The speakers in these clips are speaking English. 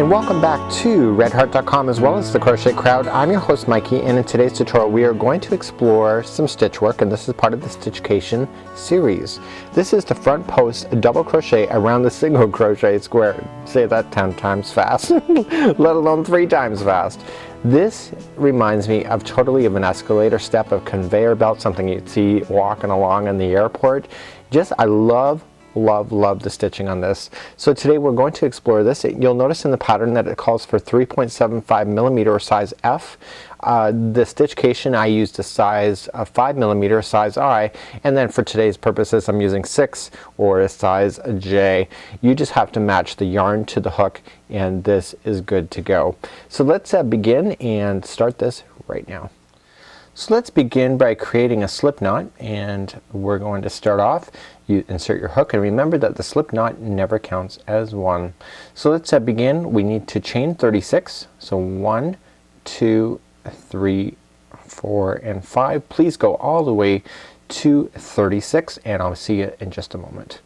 and welcome back to redheart.com as well as the Crochet Crowd. I'm your host Mikey, and in today's tutorial we are going to explore some stitch work, and this is part of the stitch-cation series. This is the front post double crochet around the single crochet square. Say that 10 times fast, let alone 3 times fast. This reminds me of totally of an escalator step, of conveyor belt, something you'd see walking along in the airport. I love the stitching on this. So today we're going to explore this. You'll notice in the pattern that it calls for 3.75 millimeter or size F. The stitch-cation I used a size 5 millimeter, size I, and then for today's purposes I'm using 6 or a size J. You just have to match the yarn to the hook and this is good to go. So let's begin and start this right now. So let's begin by creating a slip knot, and we're going to start off. You insert your hook, and remember that the slip knot never counts as one. So let's begin. We need to chain 36. So 1, 2, 3, 4, and 5. Please go all the way to 36, and I'll see you in just a moment.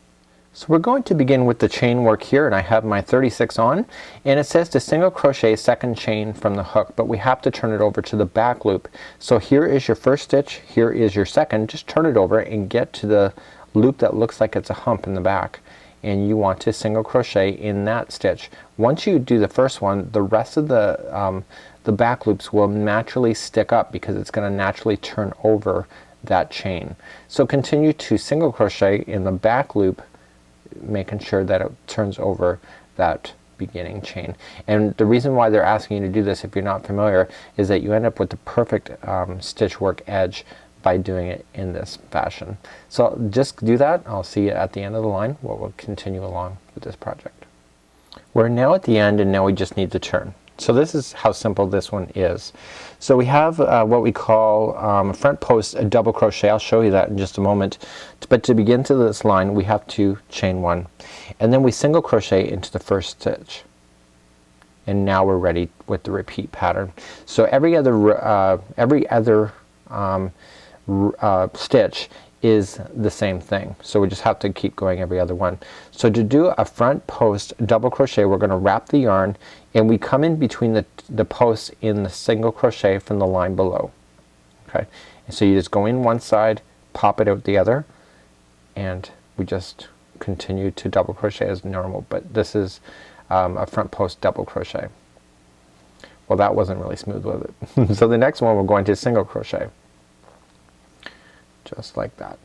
So we're going to begin with the chain work here, and I have my 36 on, and it says to single crochet second chain from the hook, but we have to turn it over to the back loop. So here is your first stitch, here is your second. Just turn it over and get to the loop that looks like it's a hump in the back, and you want to single crochet in that stitch. Once you do the first one, the rest of the back loops will naturally stick up because it's going to naturally turn over that chain. So continue to single crochet in the back loop, making sure that it turns over that beginning chain. And the reason why they're asking you to do this, if you're not familiar, is that you end up with the perfect stitch work edge by doing it in this fashion. So just do that. I'll see you at the end of the line where we'll continue along with this project. We're now at the end, and now we just need to turn. So this is how simple this one is. So we have what we call front post a double crochet. I'll show you that in just a moment. But to begin to this line we have to chain 1, and then we single crochet into the first stitch, and now we're ready with the repeat pattern. So every other stitch is the same thing, so we just have to keep going every other one. So to do a front post double crochet, we're going to wrap the yarn, and we come in between the posts in the single crochet from the line below. Okay, and so you just go in one side, pop it out the other, and we just continue to double crochet as normal, but this is a front post double crochet. Well, that wasn't really smooth, was it? So the next one we're going to single crochet, just like that.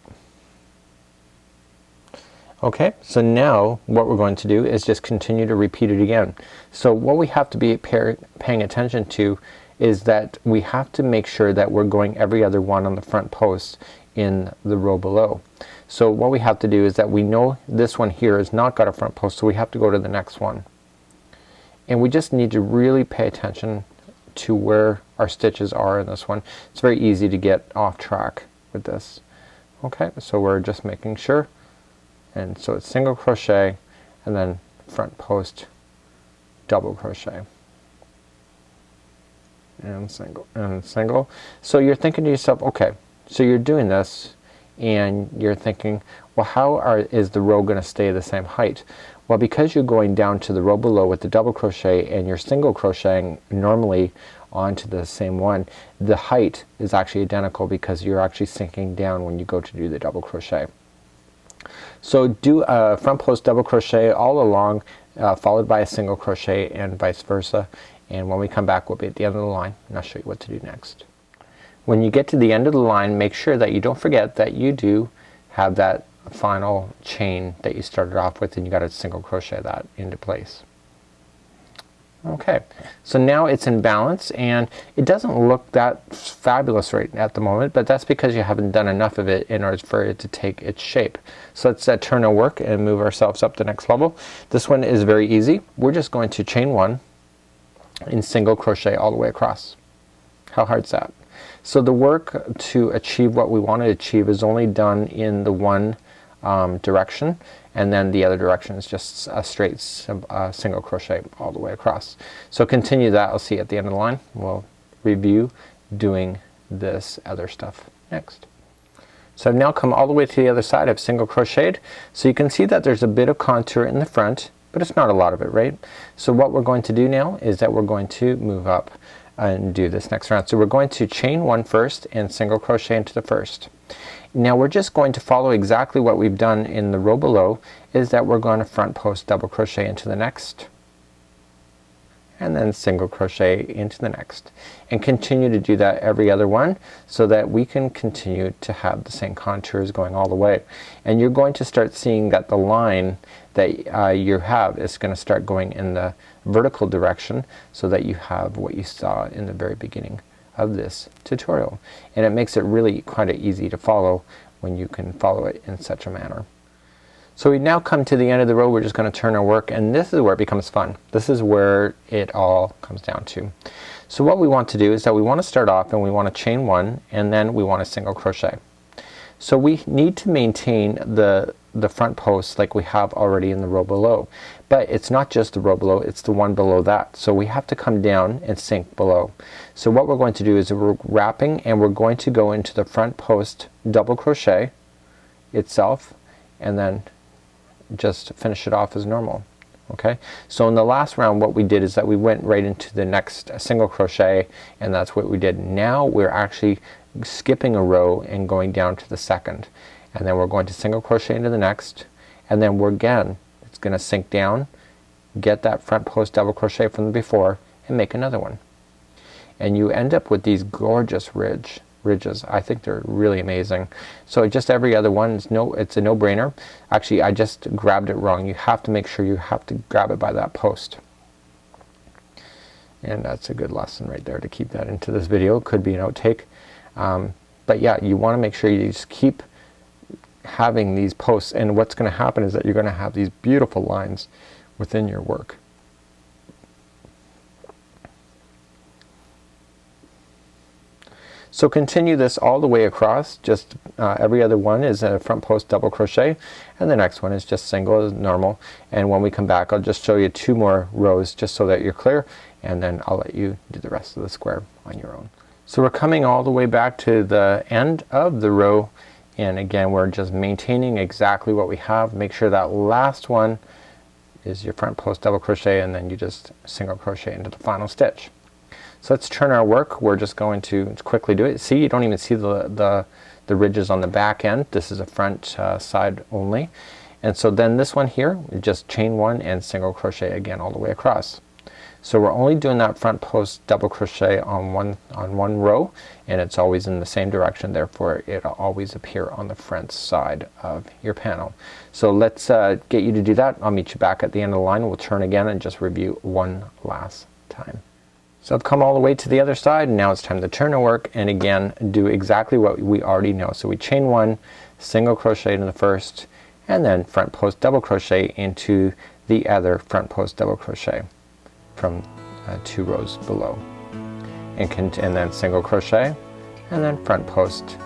Okay, so now what we're going to do is just continue to repeat it again. So what we have to be paying attention to is that we have to make sure that we're going every other one on the front post in the row below. So what we have to do is that we know this one here has not got a front post, so we have to go to the next one. And we just need to really pay attention to where our stitches are in this one. It's very easy to get off track with this. Okay, so we're just making sure, and so it's single crochet and then front post double crochet and single and single. So you're thinking to yourself, okay, so you're doing this and you're thinking, well, how is the row going to stay the same height? Well, because you're going down to the row below with the double crochet and you're single crocheting normally onto the same one, the height is actually identical because you're actually sinking down when you go to do the double crochet. So do a front post double crochet all along, followed by a single crochet, and vice versa, and when we come back we'll be at the end of the line and I'll show you what to do next. When you get to the end of the line, make sure that you don't forget that you do have that final chain that you started off with, and you got to single crochet that into place. Okay, so now it's in balance, and it doesn't look that fabulous right at the moment, but that's because you haven't done enough of it in order for it to take its shape. So let's turn our work and move ourselves up the next level. This one is very easy. We're just going to chain 1 and single crochet all the way across. How hard's that? So the work to achieve what we want to achieve is only done in the one direction, and then the other direction is just a straight single crochet all the way across. So continue that. I'll see you at the end of the line. We'll review doing this other stuff next. So I've now come all the way to the other side. I've single crocheted, so you can see that there's a bit of contour in the front but it's not a lot of it, right? So what we're going to do now is that we're going to move up and do this next round. So we're going to chain one first and single crochet into the first. Now we're just going to follow exactly what we've done in the row below, is that we're going to front post double crochet into the next, and then single crochet into the next, and continue to do that every other one so that we can continue to have the same contours going all the way. And you're going to start seeing that the line that you have is going to start going in the vertical direction, so that you have what you saw in the very beginning of this tutorial, and it makes it really quite easy to follow when you can follow it in such a manner. So we now come to the end of the row. We're just going to turn our work, and this is where it becomes fun. This is where it all comes down to. So what we want to do is that we want to start off and we want to chain one, and then we want to single crochet. So we need to maintain the front post like we have already in the row below, but it's not just the row below, it's the one below that. So we have to come down and sink below. So what we're going to do is we're wrapping, and we're going to go into the front post double crochet itself, and then just finish it off as normal. Okay, so in the last round what we did is that we went right into the next single crochet, and that's what we did. Now we're actually skipping a row and going down to the second, and then we're going to single crochet into the next, and then we're again, it's gonna sink down, get that front post double crochet from the before, and make another one. And you end up with these gorgeous ridges. I think they're really amazing. So just every other one is it's a no-brainer. Actually, I just grabbed it wrong. You have to make sure you have to grab it by that post. And that's a good lesson right there to keep that into this video. Could be an outtake. But yeah, you want to make sure you just keep having these posts, and what's going to happen is that you're going to have these beautiful lines within your work. So continue this all the way across. Just every other one is a front post double crochet, and the next one is just single as normal. And when we come back, I'll just show you 2 more rows just so that you're clear, and then I'll let you do the rest of the square on your own. So we're coming all the way back to the end of the row, and again we're just maintaining exactly what we have. Make sure that last one is your front post double crochet, and then you just single crochet into the final stitch. So let's turn our work. We're just going to quickly do it. See, you don't even see the ridges on the back end. This is a front side only. And so then this one here, just chain one and single crochet again all the way across. So we're only doing that front post double crochet on one row, and it's always in the same direction, therefore it'll always appear on the front side of your panel. So let's get you to do that. I'll meet you back at the end of the line. We'll turn again and just review one last time. So I've come all the way to the other side, and now it's time to turn our work and again do exactly what we already know. So we chain one, single crochet in the first, and then front post double crochet into the other front post double crochet from 2 rows below, and then single crochet, and then front post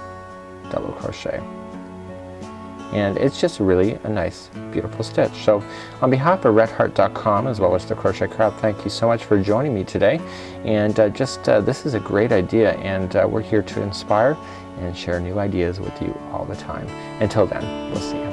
double crochet. And it's just really a nice beautiful stitch. So on behalf of redheart.com as well as the Crochet Crowd, thank you so much for joining me today. And this is a great idea, and we're here to inspire and share new ideas with you all the time. Until then, we'll see you.